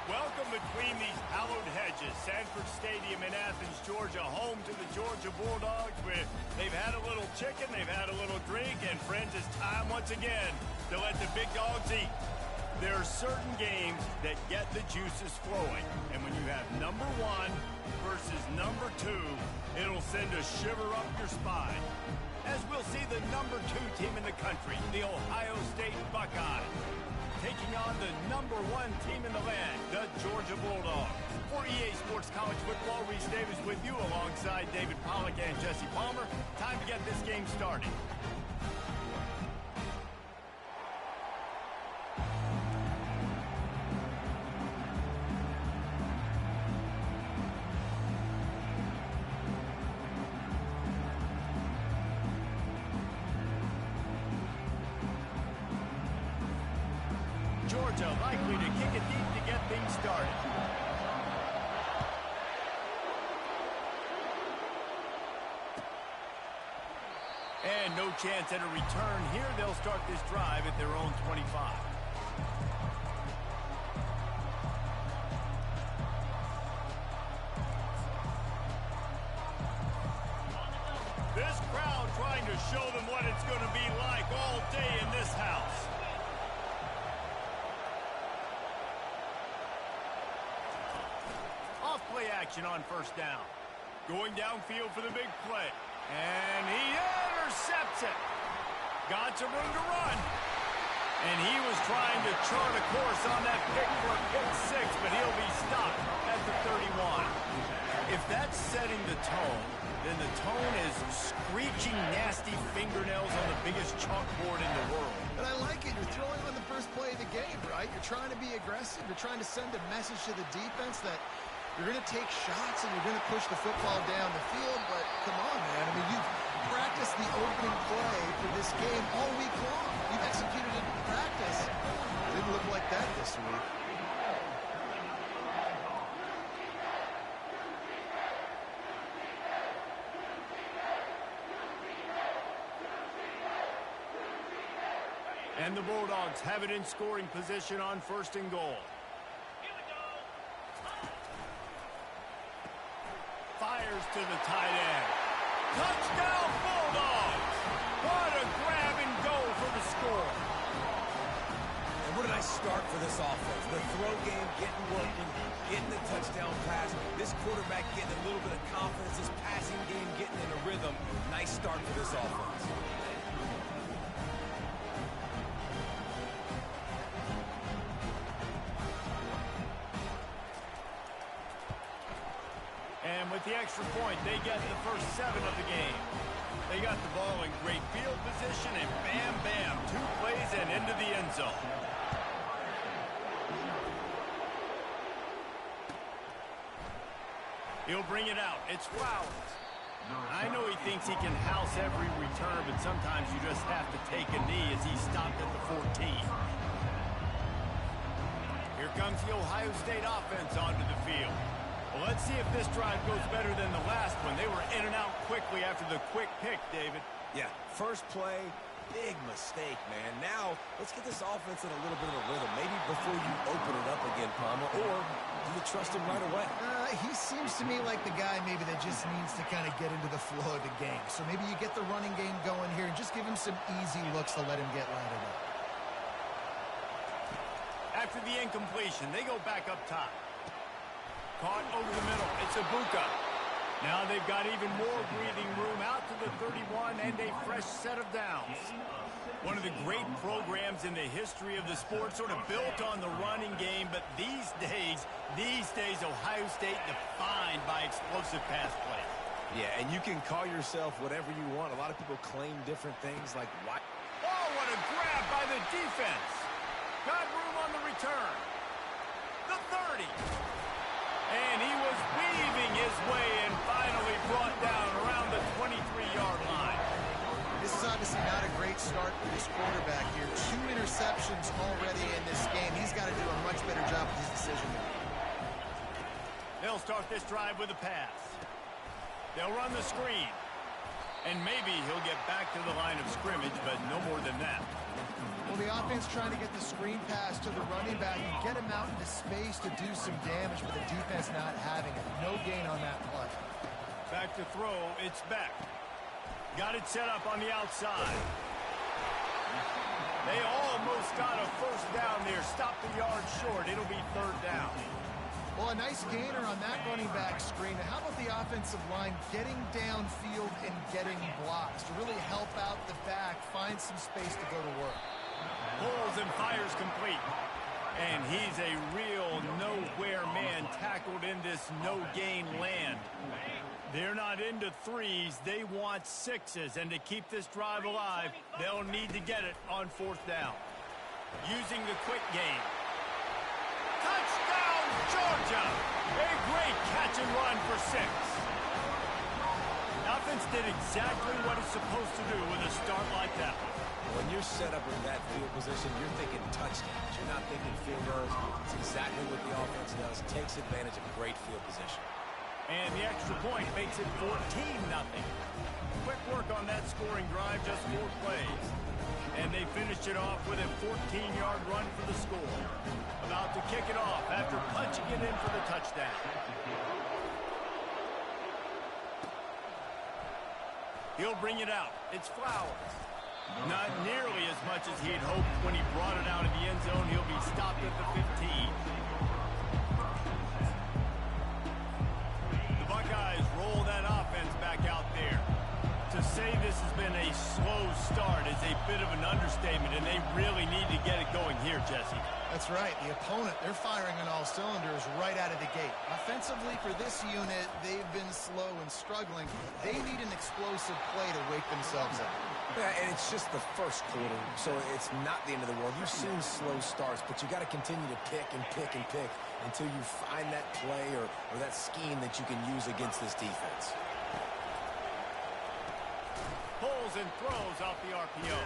Welcome between these hallowed hedges. Sanford Stadium in Athens, Georgia, home to the Georgia Bulldogs. Where they've had a little chicken, they've had a little drink, and friends, it's time once again to let the big dogs eat. There are certain games that get the juices flowing, and when you have number one versus number two, it'll send a shiver up your spine. As we'll see the number two team in the country, the Ohio State Buckeyes, taking on the number one team in the land, the Georgia Bulldogs. For EA Sports College Football, Reese Davis with you alongside David Pollack and Jesse Palmer. Time to get this game started. Georgia likely to kick it deep to get things started. And no chance at a return here. They'll start this drive at their own 25. This crowd trying to show them what it's going to be like all day in this house. Play action on first down. Going downfield for the big play. And he intercepts it. Got some room to run. And he was trying to chart a course on that pick for a pick six, but he'll be stopped at the 31. If that's setting the tone, then the tone is screeching nasty fingernails on the biggest chalkboard in the world. But I like it. You're throwing on the first play of the game, right? You're trying to be aggressive. You're trying to send a message to the defense that you're going to take shots and you're going to push the football down the field, but come on, man. I mean, you've practiced the opening play for this game all week long. You've executed it in practice. It didn't look like that this week. And the Bulldogs have it in scoring position on first and goal. Fires to the tight end. Touchdown, Bulldogs! What a grab and go for the score. And where did I start for this offense? The throw game getting working, getting the touchdown pass. This quarterback getting a little bit of confidence. This passing game getting in a rhythm. Nice start for this offense. And with the extra point, they get the first 7 of the game. They got the ball in great field position, and bam, bam, 2 plays and into the end zone. He'll bring it out. It's Flowers. I know he thinks he can house every return, but sometimes you just have to take a knee as he stopped at the 14. Here comes the Ohio State offense onto the field. Well, let's see if this drive goes better than the last one. They were in and out quickly after the quick pick, David. Yeah, first play, big mistake, man. Now, let's get this offense in a little bit of a rhythm. Maybe before you open it up again, Palmer, or do you trust him right away? He seems to me like the guy maybe that just needs to kind of get into the flow of the game. So maybe you get the running game going here and just give him some easy looks to let him get lighted up. After the incompletion, they go back up top. Caught over the middle. It's Ncca. Now they've got even more breathing room out to the 31 and a fresh set of downs. One of the great programs in the history of the sport, sort of built on the running game, but these days, Ohio State defined by explosive pass play. Yeah, and you can call yourself whatever you want. A lot of people claim different things like why. Oh, what a grab by the defense. Got room on the return. The 30. And he was weaving his way and finally brought down around the 23-yard line. This is obviously not a great start for this quarterback here. 2 interceptions already in this game. He's got to do a much better job with his decision making. They'll start this drive with a pass. They'll run the screen. And maybe he'll get back to the line of scrimmage, but no more than that. Well, when the offense trying to get the screen pass to the running back and get him out into space to do some damage, but the defense not having it. No gain on that play. Back to throw, it's Beck. Got it set up on the outside. They almost got a first down there. Stop the yard short. It'll be third down. Well, a nice gainer on that running back screen. How about the offensive line getting downfield and getting blocks to really help out the back, find some space to go to work? Pulls and fires complete. And he's a real nowhere man tackled in this no-gain land. They're not into threes. They want sixes. And to keep this drive alive, they'll need to get it on fourth down. Using the quick game. Touchdown, Georgia! A great catch and run for 6. Offense did exactly what it's supposed to do with a start like that. When you're set up in that field position, you're thinking touchdowns. You're not thinking field goals. It's exactly what the offense does. Takes advantage of great field position. And the extra point makes it 14-0. Quick work on that scoring drive, just 4 plays. And they finished it off with a 14-yard run for the score. About to kick it off after punching it in for the touchdown. He'll bring it out. It's Flowers. Not nearly as much as he had hoped when he brought it out of the end zone. He'll be stopped at the 15. The Buckeyes roll that offense back out there. To say this has been a slow start is a bit of an understatement, and they really need to get it going here, Jesse. That's right. The opponent, they're firing on all cylinders right out of the gate. Offensively for this unit, they've been slow and struggling. They need an explosive play to wake themselves up. Yeah, and it's just the first quarter, so it's not the end of the world. You've seen slow starts, but you got to continue to pick and pick and pick until you find that play or that scheme that you can use against this defense. Pulls and throws off the RPO.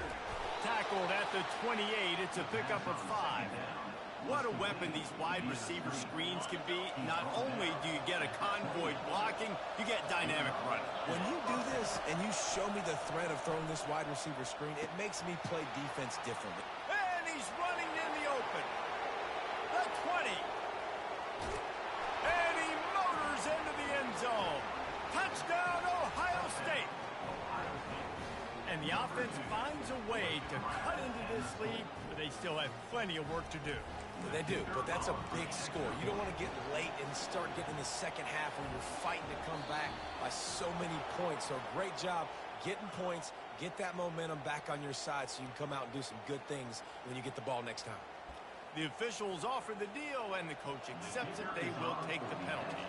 Tackled at the 28. It's a pickup of 5. What a weapon these wide receiver screens can be. Not only do you get a convoy blocking, you get dynamic running. When you do this and you show me the threat of throwing this wide receiver screen, it makes me play defense differently. And he's running in the open. The 20. And he motors into the end zone. Touchdown, Ohio State. And the offense finds a way to cut into this lead, but they still have plenty of work to do. They do, but that's a big score. You don't want to get late and start getting in the second half when you're fighting to come back by so many points. So great job getting points, get that momentum back on your side so you can come out and do some good things when you get the ball next time. The officials offer the deal, and the coach accepts it. They will take the penalty.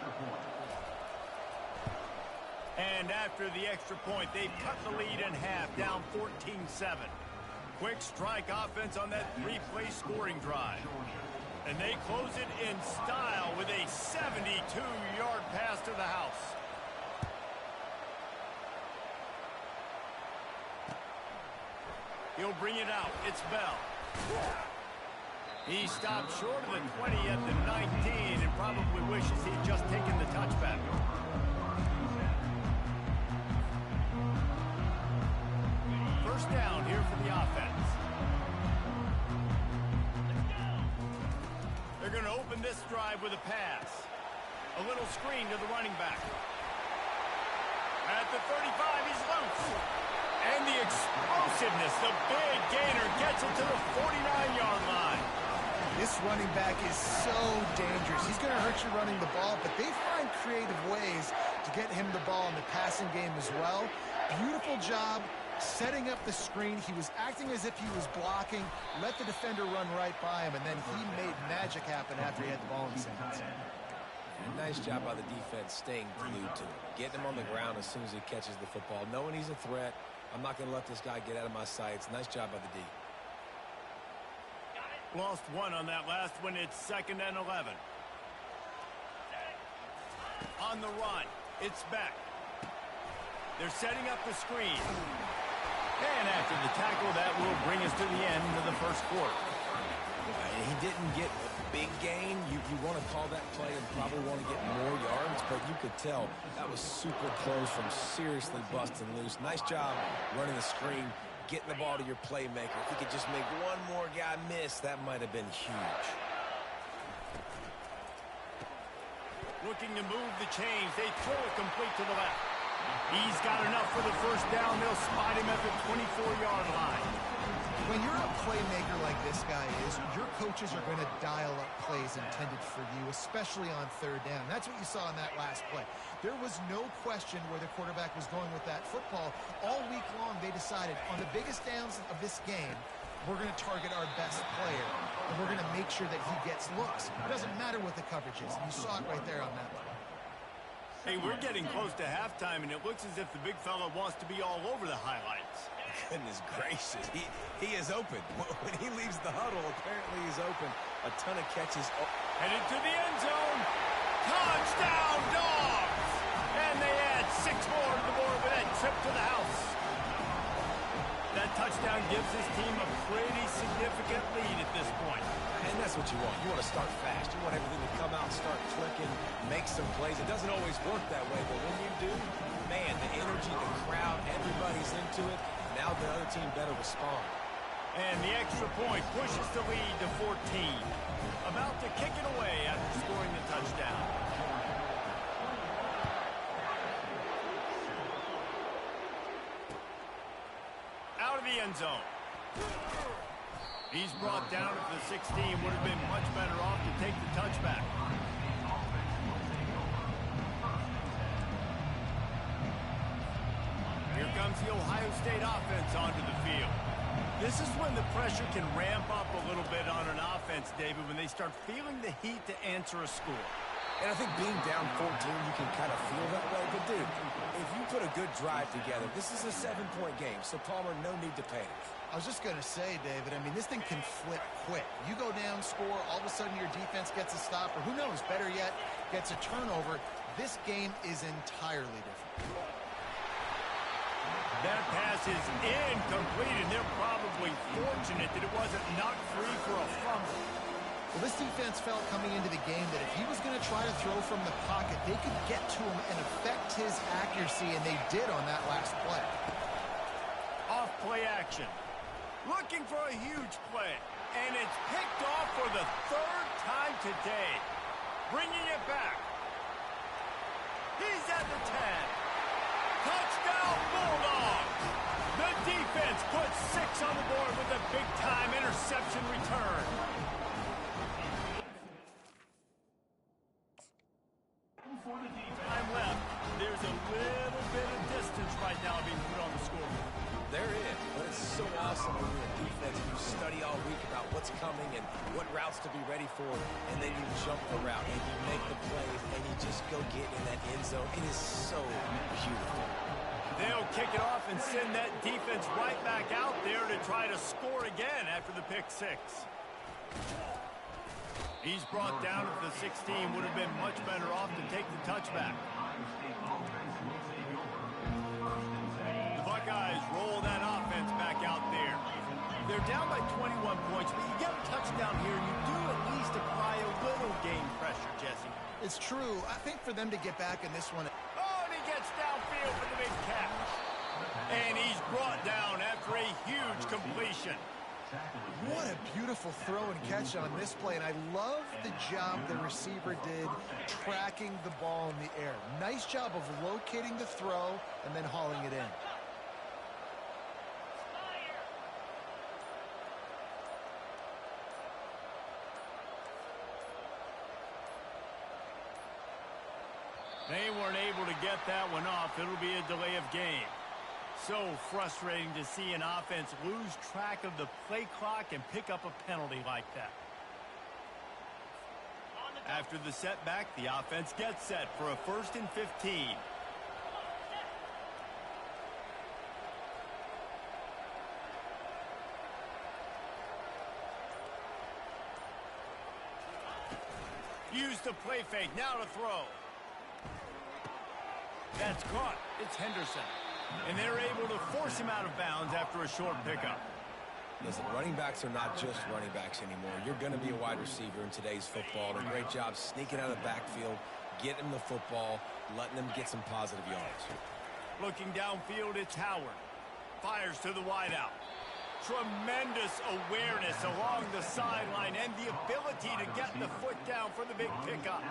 And after the extra point, they've cut the lead in half, down 14-7. Quick strike offense on that 3-play scoring drive. And they close it in style with a 72-yard pass to the house. He'll bring it out. It's Bell. He stopped short of the 20 at the 19 and probably wishes he'd just taken the touchback. First down here for the offense. They're going to open this drive with a pass. A little screen to the running back. At the 35, he's loose. And the explosiveness, the big gainer gets it to the 49-yard line. This running back is so dangerous. He's going to hurt you running the ball, but they find creative ways to get him the ball in the passing game as well. Beautiful job setting up the screen. He was acting as if he was blocking, let the defender run right by him, and then he made magic happen after he had the ball in his hands. Nice job by the defense staying glued to him, getting him on the ground as soon as he catches the football, knowing he's a threat. I'm not going to let this guy get out of my sights. Nice job by the D. Lost one on that last one. It's 2nd and 11. On the run, it's back. They're setting up the screen. And after the tackle, that will bring us to the end of the first quarter. He didn't get a big gain. You want to call that play and probably want to get more yards, but you could tell that was super close from seriously busting loose. Nice job running the screen, getting the ball to your playmaker. If he could just make one more guy miss, that might have been huge. Looking to move the chains. They throw it complete to the left. He's got enough for the first down. They'll spot him at the 24-yard line. When you're a playmaker like this guy is, your coaches are going to dial up plays intended for you, especially on third down. That's what you saw in that last play. There was no question where the quarterback was going with that football. All week long, they decided on the biggest downs of this game, we're going to target our best player, and we're going to make sure that he gets looks. It doesn't matter what the coverage is. You saw it right there on that one. Hey, we're getting close to halftime, and it looks as if the big fella wants to be all over the highlights. Goodness gracious. He is open. When he leaves the huddle, apparently he's open. A ton of catches. Headed to the end zone. Touchdown, Dogs! And they add 6 more to the board with that trip to the house. That touchdown gives his team a pretty significant lead at this point. And that's what you want. You want to start fast. You want everything to come out, start clicking, make some plays. It doesn't always work that way, but when you do, man, the energy, the crowd, everybody's into it. Now the other team better respond. And the extra point pushes the lead to 14. About to kick it away after scoring the touchdown. Out of the end zone. He's brought down at the 16. Would have been much better off to take the touchback. Here comes the Ohio State offense onto the field. This is when the pressure can ramp up a little bit on an offense, David, when they start feeling the heat to answer a score. And I think being down 14, you can kind of feel that way. But, dude, if you put a good drive together, this is a 7-point game. So, Palmer, no need to panic. I was just going to say, David, I mean, this thing can flip quick. You go down, score, all of a sudden your defense gets a stop, or who knows, better yet, gets a turnover. This game is entirely different. That pass is incomplete, and they're probably fortunate that it wasn't knocked free for a fumble. Well, this defense felt coming into the game that if he was going to try to throw from the pocket, they could get to him and affect his accuracy, and they did on that last play. Off play action. Looking for a huge play, and it's picked off for the 3rd time today. Bringing it back. He's at the 10. Touchdown, Bulldogs! The defense puts 6 on the board with a big-time interception return. Time left. There's a little bit of distance right now being put on the scoreboard. There is, but it's so awesome when you're a defense and you study all week about what's coming and what routes to be ready for, and then you jump the route and you make the plays and you just go get in that end zone. It is so beautiful. They'll kick it off and send that defense right back out there to try to score again after the pick 6. He's brought down at the 16. Would have been much better off to take the touchback. The Buckeyes roll that offense back out there. They're down by 21 points, but you get a touchdown here, and you do at least apply a little game pressure, Jesse. It's true. I think for them to get back in this one. Oh, and he gets downfield for the big catch. And he's brought down after a huge completion. What a beautiful throw and catch on this play, and I love the job the receiver did tracking the ball in the air. Nice job of locating the throw and then hauling it in. They weren't able to get that one off. It'll be a delay of game. So frustrating to see an offense lose track of the play clock and pick up a penalty like that. After the setback, the offense gets set for a 1st and 15. Use the play fake, now to throw. That's caught. It's Henderson. And they're able to force him out of bounds after a short pickup. Listen, running backs are not just running backs anymore. You're going to be a wide receiver in today's football. And a great job sneaking out of the backfield, getting the football, letting them get some positive yards. Looking downfield, it's Howard. fires to the wideout. Tremendous awareness along the sideline and the ability to get the foot down for the big pickup.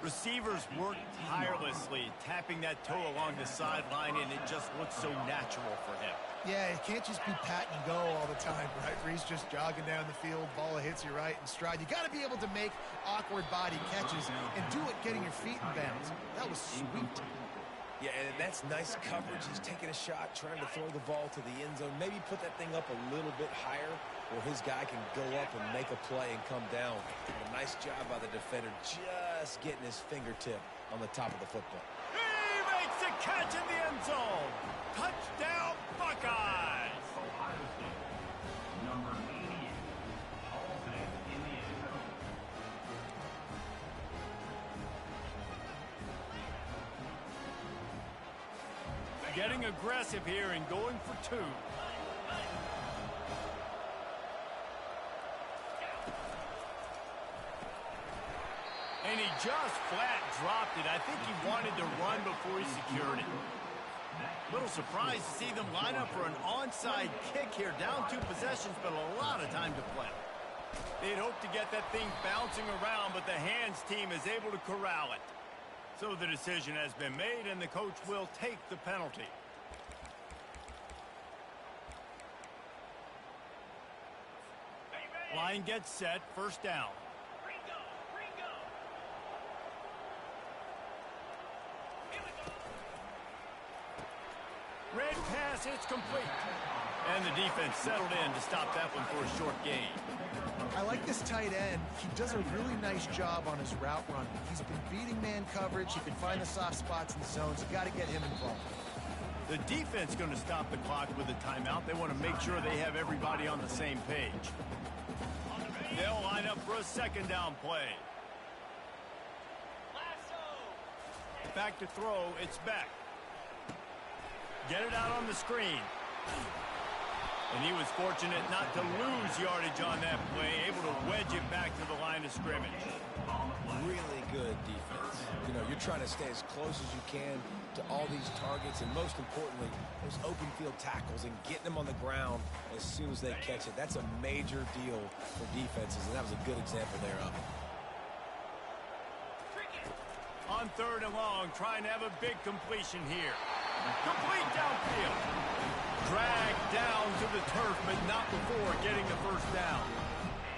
Receivers work tirelessly, tapping that toe along the sideline, and it just looks so natural for him. Yeah, it can't just be pat and go all the time, right? Where he's just jogging down the field, ball hits you right in stride. You got to be able to make awkward body catches and do it getting your feet in bounds. That was sweet. Yeah, and that's nice coverage. He's taking a shot, trying to throw the ball to the end zone. Maybe put that thing up a little bit higher where his guy can go up and make a play and come down. And a nice job by the defender just getting his fingertip on the top of the football. He makes a catch in the end zone. Touchdown, Buckeyes. Getting aggressive here and going for two. And he just flat dropped it. I think he wanted to run before he secured it. Little surprised to see them line up for an onside kick here. Down 2 possessions, but a lot of time to play. They'd hoped to get that thing bouncing around, but the hands team is able to corral it. So the decision has been made, and the coach will take the penalty. Line gets set, first down. Red pass, it's complete. And the defense settled in to stop that one for a short gain. I like this tight end. He does a really nice job on his route running. He's been beating man coverage. He can find the soft spots in the zones. You got to get him involved. The defense going to stop the clock with a timeout. They want to make sure they have everybody on the same page. They'll line up for a second down play. Back to throw. It's back. Get it out on the screen. And he was fortunate not to lose yardage on that play, able to wedge it back to the line of scrimmage. Really good defense. You know, you're trying to stay as close as you can to all these targets, and most importantly, those open field tackles and getting them on the ground as soon as they catch it. That's a major deal for defenses, and that was a good example there of it. On 3rd and long, trying to have a big completion here. Complete downfield. Dragged down to the turf, but not before getting the first down.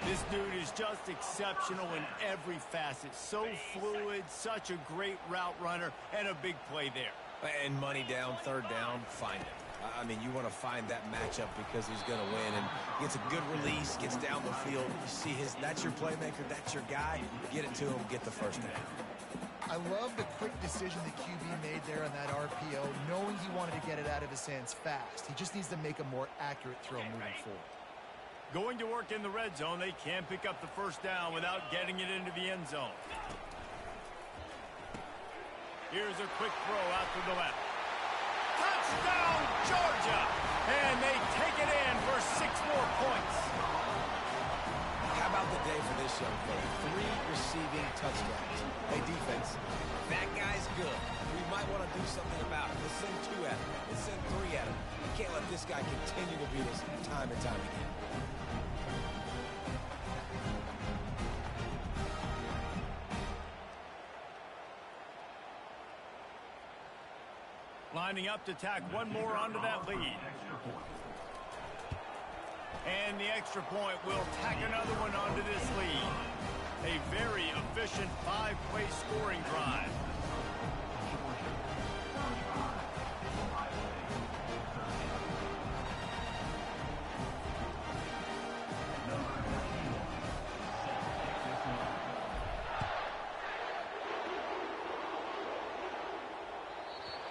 This dude is just exceptional in every facet. So fluid, such a great route runner, and a big play there. And money down, 3rd down, find him. I mean, you want to find that matchup because he's going to win, and gets a good release, gets down the field. You see that's your playmaker, that's your guy. Get it to him, get the first down. I love the quick decision the QB made there on that RPO, knowing he wanted to get it out of his hands fast. He just needs to make a more accurate throw moving forward. Going to work in the red zone. They can't pick up the first down without getting it into the end zone. Here's a quick throw out to the left. Touchdown, Georgia! And they take it in for 6 more points. How about the day for this young fella? 3 receiving touchdowns. Hey, defense, that guy's good. We might want to do something about it. Let's send 2 at him. Let's send 3 at him. We can't let this guy continue to beat us time and time again. Lining up to tack one more onto that lead. And the extra point will tack another one onto this lead. A very efficient 5-play scoring drive.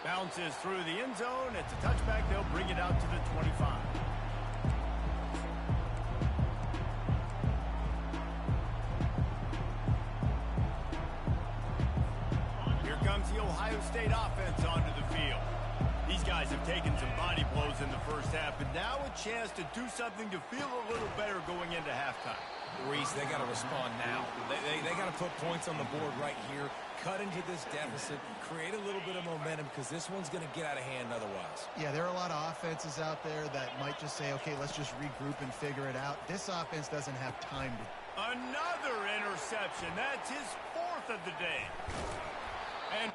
Bounces through the end zone. It's a touchback. They'll bring it out to the 25. Here comes the Ohio State offense onto the field. These guys have taken some body blows in the first half, but now a chance to do something to feel a little better going into halftime. Reese, they got to respond now. They got to put points on the board right here, cut into this deficit, create a little bit of momentum, because this one's going to get out of hand otherwise. Yeah, there are a lot of offenses out there that might just say, okay, let's just regroup and figure it out. This offense doesn't have time to. Another interception. That's his 4th of the day. And